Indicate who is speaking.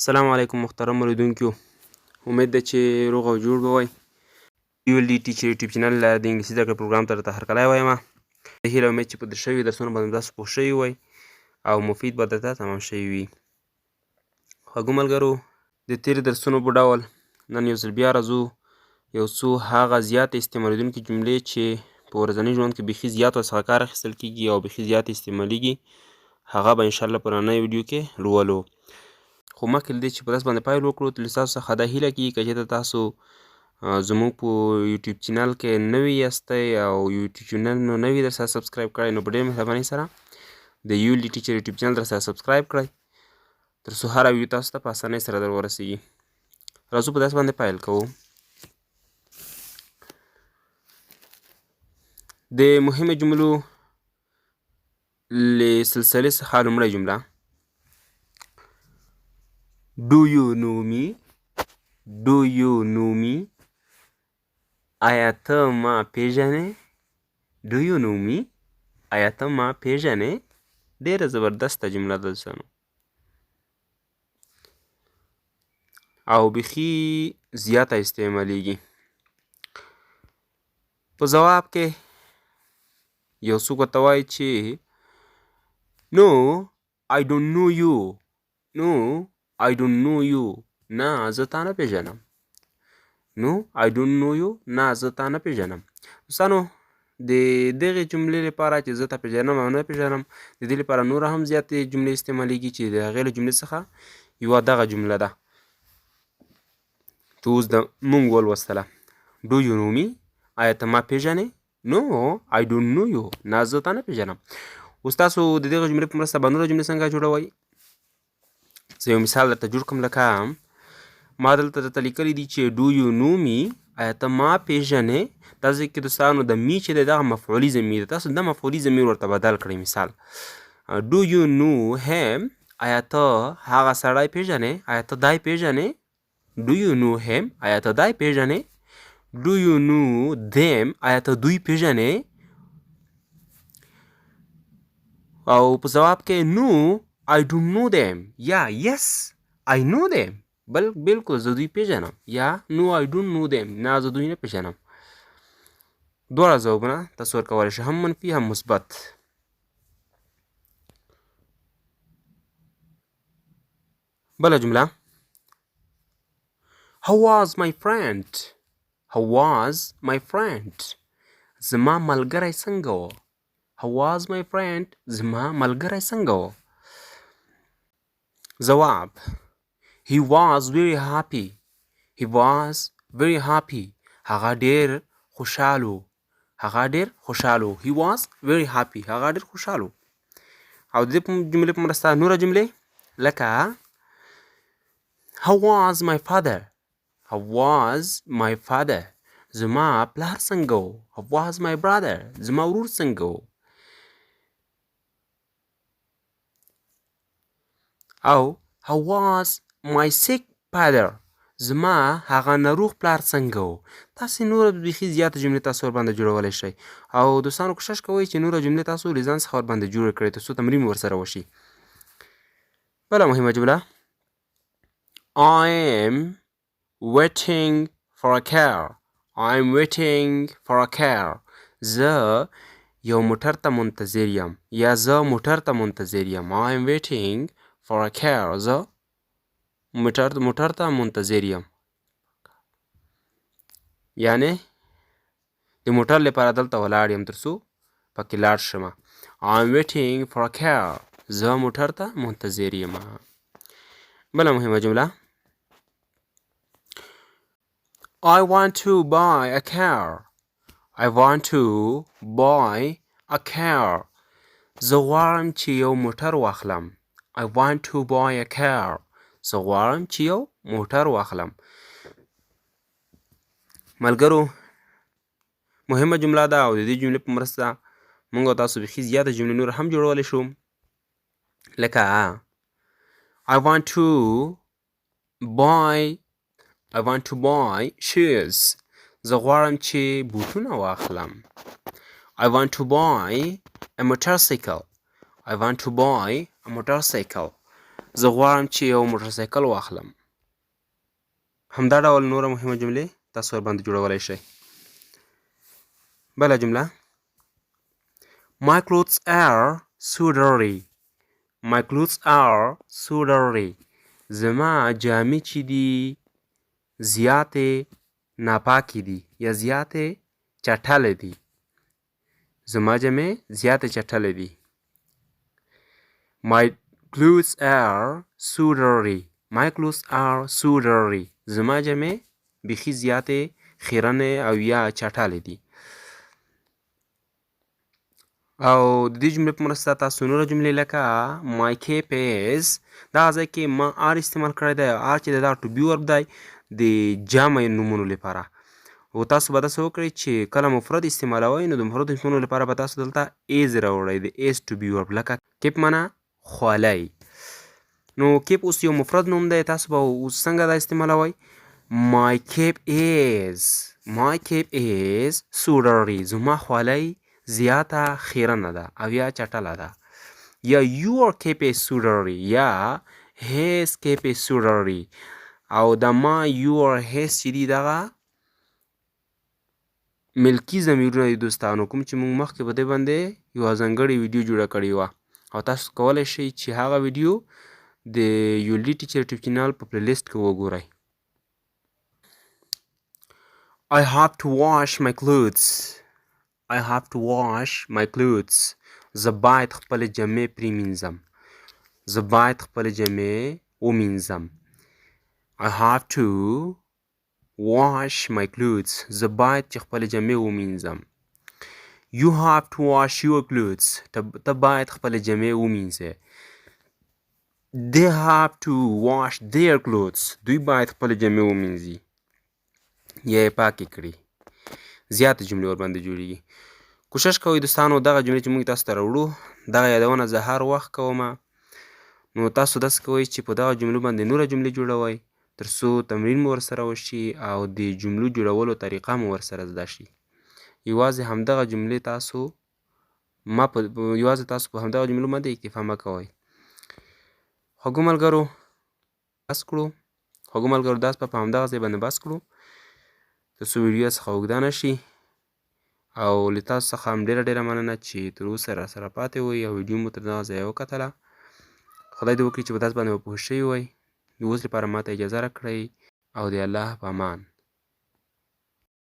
Speaker 1: السلام علیکم محترم اوریدونکو، امید ده چې روغ او جوړ به وئ. ULD ټیچر یوټیوب چینل له د انګلیسي زده کړې پروګرام ته درته هرکلی وایم. د هیله امید چې په در شوي درسونه به همداسې پوه شوي وئ او مفید به درته تمام شوي وي. خوږو ملګرو، د تېرې درسونو په ډول نن یو ځل بیا راځو یو څو هغه زیاتې استعمالېدونکې جملې چې په ورځني ژوند کې بیخي زیات ورڅخه کار اخیستل کېږي او بیخي زیات استعمالېږي، هغه به انشاءالله په نننۍ ویډیو کې لولو. خو مخکې له دې چې په داسې باندې پیل وکړو، له ستاسو څخه دا هیله کېږي که چېرته تاسو زموږ په یوټیوب چینل کې نوي یاستئ او یوټیوب چینل مو نه وي در سره سبسکرایب کړی، نو په ډېرې مهربانۍ سره د ULD ټیچر یوټیوب چینل در سره سبسکرایب کړئ تر څو هره ویډیو تاسو ته په اسانۍ سره در ورسېږي. راځو په داسې باندې پیل کوو. د مهمې جملو له سلسلې څخه لومړۍ جمله Do you know me? Do you know me? آیا ته ما پیژنې؟ Do you know me? آیا ته ما پیژنې؟ ډېره زبردسته جمله ده دوستانو او بیخي زیاته استعمالیږي. په ځواب کې یو څوک ورته وایي چې No, I don't know you. No, I don't know you. نه زه تا نه پیژنم. No, I don't know you. نه زه تا نه پیژنم. دوستانو د دغې جملې لپاره چې زه تا پیژنم او نه پیژنم، د دې لپاره نوره هم زیاتې جملې استعمالیږي چې د هغې له جملې څخه یوه دغه جمله ده چې اوس د مونږ ولوستله. Do you know me? آیا ته ما پیژنې؟ No, I don't know you. نه زه تا نه پیژنم. اوس تاسو د دغه جملې په مرسته به نوره جملې څنګه جوړوئ؟ زه یو مثال درته جوړ کړم. لکه ما دلته درته لیکلی دي چې Do you know me؟ آیا ته ما پیژنې؟ دا ځای کې دوستانو د می چې دی دغه مفعولي ضمیر دی. تاسو د مفعولي ضمیر ورته بدل کړئ. مثال Do you know him؟ آیا ته هغه سړی پیژنې؟ آیا ته دی پیژنې؟ Do you know him؟ آیا ته دی پیژنې؟ Do you know them؟ آیا ته دوی پیژنې؟ او په ځواب کې No, I don't know them یا Yes, I know them. بالکل زه دوی پیژنم یا No, I don't know them. نه زه دوی نه پیژنم. دواړه ځوابونه تاسو ورکولی شئ، هم منفي هم مثبت. بله جمله How was my friend؟ How was my friend؟ زما ملګری څنګه و؟ How was my friend؟ زما ملګری څنګه و؟ ځواب He was very happy. He was very happy. هغه ډېر خوشحال و. هغه ډېر خوشحال و. He was very happy. هغه ډېر خوشحال و. او د دې جملې په مرسته نوره جملې لکه How was my father؟ How was my father؟ زما پلار څنګه و؟ How was my brother؟ زما ورور څنګه و؟ او How was my sick father؟ زما هغه ناروغ پلار څنګه و؟ تاسې نوره بیخي زیاته جملې تاسو ورباندې جوړولی شئ او دوستانو کوشش کوئ چې نوره جملې تاسو له ځان څخه ورباندې جوړې کړئ تر څو تمرین ورسره وشي. بله مهمه جمله I am waiting for a car. I am waiting for a car. زه یو موټر ته منتظر یم یا زه موټر ته منتظر یم. I am waiting for a car. زه موټر ته منتظر یم یعنی د موټر لپاره دلته ولاړ یم تر څو پکې لاړ شم. I am waiting for a car. زه موټر ته منتظر یم. بله مهمه جمله I want to buy a car. I want to buy a car. زه غواړم چې یو موټر واخلم. I want to buy a car. زه غواړم چې یو موټر واخلم. ملګرو مهمه جمله ده او د دې جملې په مرسته موږ او تاسو بیخي زیاته جملې نور هم جوړولی شو. لکه I want to buy shoes. زه غواړم چې بوټونه واخلم. I want to buy a motorcycle. I want to buy a motorcycle. زه غواړم چې یو موټرسایکل واخلم. همدا ډول نوره مهمه جملې تاسو ورباندې جوړولی شئ. بله جمله My clothes are so dirty. My clothes are so dirty. زما جامې چې دي زیاتې ناپاکې دي یا زیاتې چټلې دي. زما جامې زیاتې چټلې دي. My clothes are so dirty. My clothes are so dirty. زما جامې بیخي زیاتې خیرنې او یا چټلې دي. او د دې جملې په مرسته تاسو نوره جملې لکه my cape is دغه ځای کې ما are استعمال کړی دی. are چې دی دا to be verb دی د جمع نومونو لپاره. او تاسو به داسې وکړئ چې کله مفرد استعمالوئ نو د مفرد نومونو لپاره به تاسو دلته is راوړئ د is to be verb. لکه کیپ معنا خولۍ. نو کیپ اوس یو مفرد نوم دی. تاسو به اوس څنګه دا استعمالوئ؟ my cape is so dirty. زما خولۍ زیاته خیرنه ده او یا چټله ده. یا your cape is so dirty یا his cape is so dirty. او د ما your his چې دي دغه ملکي ضمیرونه دي دوستانو، کوم چې موږ مخکې په دې باندې یوه ځانګړې ویډیو جوړه کړې وه او تاسو کولی شئ چې هغه ویډیو د یولي ټیچر یوټیوب چینل په پلیلیسټ کې وګورئ. I have to wash my clothes. I have to wash my clothes. زه باید خپلې جامې پرېمینځم. زه باید خپلې جامې ومینځم. I have to wash my clothes. زه باید چې خپلې جامې ومینځم. You have to wash your clothes. ته باید خپلې جامې ومینځې. They have to wash their clothes. دوی باید خپلې جامې ومینځي یا یې پاکې کړي. زیاتې جملې ورباندې جوړېږي. کوشش کوئ دوستانو دغه جملې چې موږ تاسو ته راوړو دغه یادونه زه هر وخت کومه. نو تاسو داسې کوئ چې په دغه جملو باندې نوره جملې جوړوئ تر څو تمرین مو ورسره وشي او د جملو جوړولو طریقه مو ورسره زده شي. یوازې همدغه جملې تاسو په همدغه جملو باندې اکتفا مه کوئ. خوږو ملګرو داس په همدغه ځای باندې بس کړو تر څو ویډیو څخه اوږده نه شي. او له تاسو څخه هم ډېره مننه چې تر اوسه راسره پاتې وئ او ویډیو مو تر دغه ځایه وکتله. خدای دې وکړي چې په داس باندې به پوه شوي وئ. د اوس لپاره ماته اجازه راکړئ او د الله په امان.